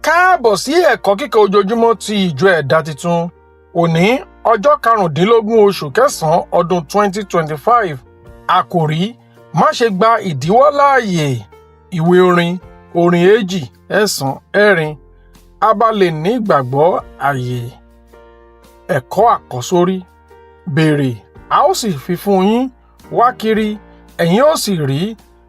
káàbọ̀ sí ẹ̀kọ́ kíkọ́ ojoojúmọ́ ti ìjọ ẹ̀dá titun. Òní ọjọ́ 15 oṣù kẹsàn-án ọdún 2025. Àkòrí: Máṣe Gbà Idiwo Láàyè. Ìwé orin 2-9. Abalẹ̀ ní ìgbàgbọ́ ààyè. Ẹ̀kọ́ àkọ́sórí: Bère, a ó sì fi fún yín; wá kiri, ẹ̀yin ó sì rí;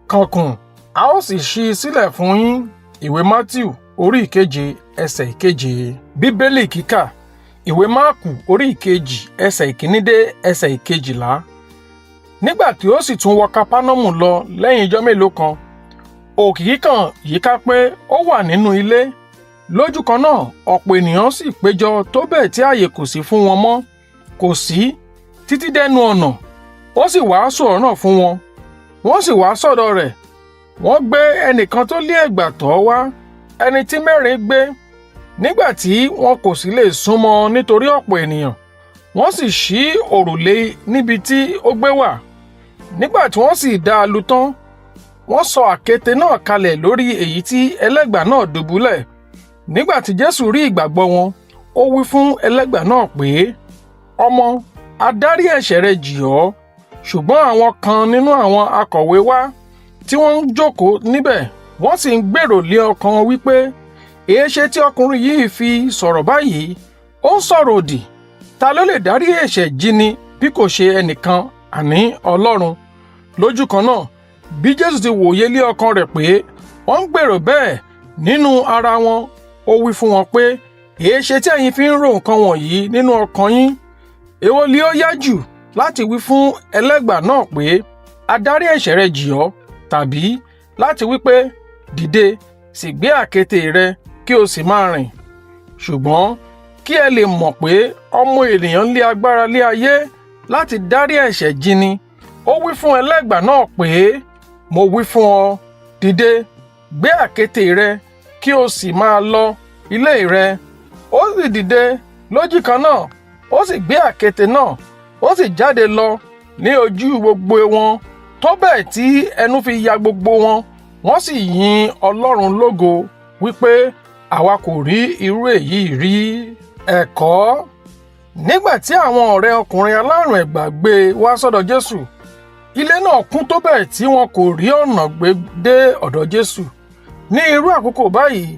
kànkun, a ó sì ṣí sílẹ̀ fún yín. Ìwé MATIU orí 7:7. Bíbélì kíkà: ìwé MAKU orí 2:1-12. Nígbà tí ó sì tún wọ Kapernaumu lọ lẹ́yìn ijọ́ mélòó kan, òkìkí kan yíká pé ó wà nínú ilé. Lojukanna ọ̀pọ̀ ènìyàn sì pejọ tobẹ tí ààyè kò sí fún wọn mọ́, kò sí títí dẹnu ọ̀nà. Ó sì wàásù ọ̀rọ̀ náà fún wọn. Wọ́n sì wá sọ́dọ̀ rẹ̀. Wọ́n gbé ẹnìkan tó lé ẹ̀gbà tọ̀ wá, ẹni tí mẹ́rin gbé. Nígbà tí wọn kò sì lè súnmọ́ nítorí ọ̀pọ̀ ènìyàn, wọ́n sì ṣí òrùlé níbi tí ó gbé wà. Nígbà tí wọ́n sì dá a lu tán, wọ́n sọ àkéte náà kalẹ̀ lórí èyí tí ẹlẹ́gbà náà dùbúlẹ̀. Nígbà tí Jésù rí ìgbàgbọ́ wọn, ó wí fún ẹlẹ́gbà náà pé, "Ọmọ, a dárí ẹ̀ṣẹ̀ rẹ jì ọ́." Ṣùgbọ́n àwọn kan nínú àwọn akọ̀wé wá tí wọ́n ń jókòó níbẹ̀, wọ́n sì ń gbèrò lé ọkàn wípé, èéṣe tí ọkùnrin yìí fi sọ̀rọ̀ báyìí? Ó ń sọ̀rọ̀ òdì. Ta ló lè dárí ẹ̀ṣẹ̀ jì ni bí kò ṣe ẹnìkan, àní Ọlọ́run? Lojukanna, bí Jésù ti wòye lé ọkàn rẹ̀ pé wọ́n ń gbèrò bẹ́ẹ̀ nínú ara wọn, ó wí fún wọn pé, èéṣe tí ẹ̀yin fi ń rò nǹkan wọ̀nyí nínú ọkàn yín? Èwo ni ó yá jù, láti wí fún ẹlẹ́gbà náà pé, a dárí ẹ̀ṣẹ̀ rẹ jì ọ́, tàbí láti wí pé, dìde, sì gbé àkéte rẹ kí o sì máa rìn? Ṣùgbọ́n kí ẹ lè mọ̀ pé ọmọ ènìyàn lé agbára lé ayé láti dárí ẹ̀ṣẹ̀ jì ni, ó wí fún ẹlẹ́gbà náà pé, mo wí fún ọ, dìde, gbé àkéte rẹ kí o sì máa lọ ilé rẹ. Ó sì dìde Lojukanna, ó sì gbé àkéte náà, ó sì jáde lọ ní ojú gbogbo wọn, tó bẹ́ẹ̀ tí ẹnu fi ya gbogbo wọn. Wọ́n sì yin Ọlọ́run lógo wípé, àwa kò rí irú èyí rí. Ẹ̀kọ́: nígbà tí àwọn ọ̀rẹ́ ọkùnrin alárùn ẹ̀gbà gbé wá sọ́dọ̀ Jésù, ilé náà kún tó bẹ́ẹ̀ tí wọn kò rí ọ̀nà gbé dé ọ̀dọ̀ Jésù. Ní irú àkókò báyìí,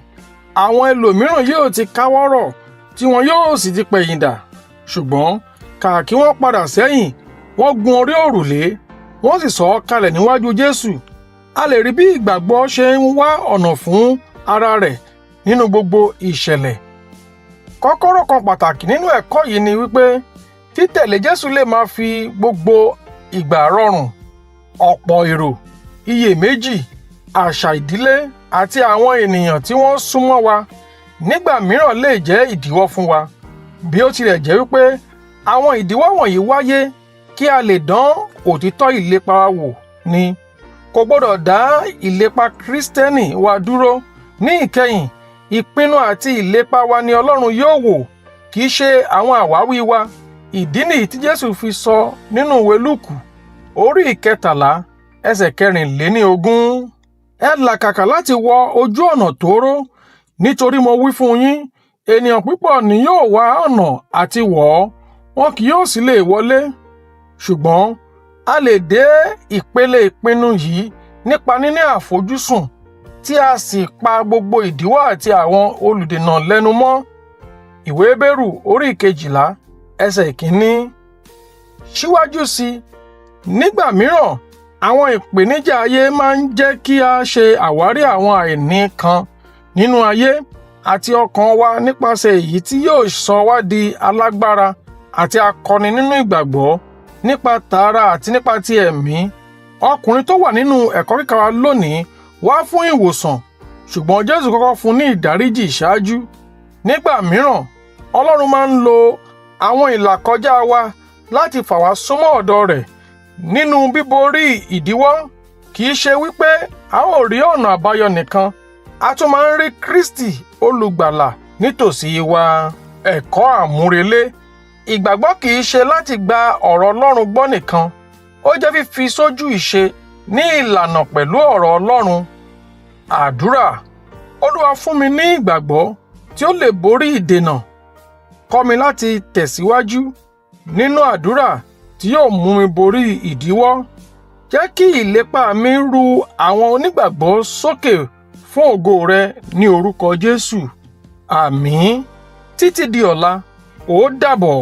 àwọn ẹlòmíràn yóò ti káwọ́rọ̀ tí wọn yóò sì ti pẹ̀yìndà. Ṣùgbọ́n kàkà kí wọ́n padà sẹ́yìn, wọ́n gun orí òrùlé, wọ́n sì sọ̀ ọ́ kalẹ̀ níwájú Jésù. A lè rí bí ìgbàgbọ́ ṣe ń wá ọ̀nà fún ara rẹ̀ nínú gbogbo ìṣẹ̀lẹ̀. Kọ́kọ́rọ́ kan pàtàkì nínú ẹ̀kọ́ yìí ni wípé títẹ̀lé Jésù lè máa fi gbogbo ìgbà rọrùn. Ọ̀pọ̀ èrò, iyèméjì, àṣà ìdílé àti àwọn ènìyàn tí wọ́n súnmọ́ wa nígbà mìíràn lè jẹ́ ìdíwọ́ fún wa. Bí ó tilẹ̀ jẹ́ wípé àwọn ìdíwọ́ wọ̀nyí wáyé kí a lè dán òtítọ́ ìlépa wa wò ni, kò gbọdọ̀ dá ìlépa Kristẹni wa dúró. Ní ìkẹyìn, ìpinnu àti ìlépa wa ni Ọlọ́run yóò wò, kì í ṣe àwọn àwáwí wa. Ìdí nìyí tí Jésù fi sọ nínú ìwé Lúùkù orí 13:24. Ẹ làkàkà láti wọ ojú ọ̀nà tóóró, nítorí mo wí fún yín, ènìyàn púpọ̀ ni yóò wá ọ̀nà àti wọ̀ ọ́, wọn kì yóò sì lè wọlé. Ṣùgbọ́n a lè dé ìpele ìpinnu yìí nípa níní àfojúsùn tí a sì pa gbogbo ìdíwọ́ àti àwọn olùdènà lẹ́nu mọ́. Ìwé Bérù orí 12:1. Síwájú sí i, nígbà mìíràn àwọn ìpèníjà ayé máa ń jẹ́ kí a ṣe àwárí àwọn àìní kan nínú ayé àti ọkàn wa nípasẹ̀ èyí tí yóò sọ wá di alágbára àti akọni nínú ìgbàgbọ́ nípa tààrà àti nípa ti ẹ̀mí. Ọkùnrin tó wà nínú ẹ̀kọ́ kíkà wa lónìí wá fún ìwòsàn, ṣùgbọ́n Jésù kọ́kọ́ fún ní ìdáríjì ṣáájú. Nígbà mìíràn, Ọlọ́run máa ń lo àwọn ìlàkọjá wa láti fà wá súnmọ́ ọ̀dọ̀ rẹ̀. Nínú bíborí ìdíwọ́, kì í ṣe wípé a ó rí ọ̀nà àbáyọ nìkan, a tún máa ń rí Kristi olùgbàlà nítòsí wa. Ẹ̀kọ́ àmúrelé: ìgbàgbọ́ kì í ṣe láti gba ọ̀rọ̀ Ọlọ́run gbọ́ nìkan, ó jẹ́ fífi sójú ìṣe ní ìlànà pẹ̀lú ọ̀rọ̀ Ọlọ́run. Àdúrà: Olúwa fún mi ní ìgbàgbọ́ tí ó lè borí ìdènà. Kọ́ mi láti tẹ̀síwájú nínú àdúrà tí yóò mú mi borí ìdíwọ́. Jẹ́ kí ìlépa mi ru àwọn onígbàgbọ́ sókè fún ògo rẹ ní orúkọ Jésù. Àmín. Títí di ọ̀la, ó dàbọ̀.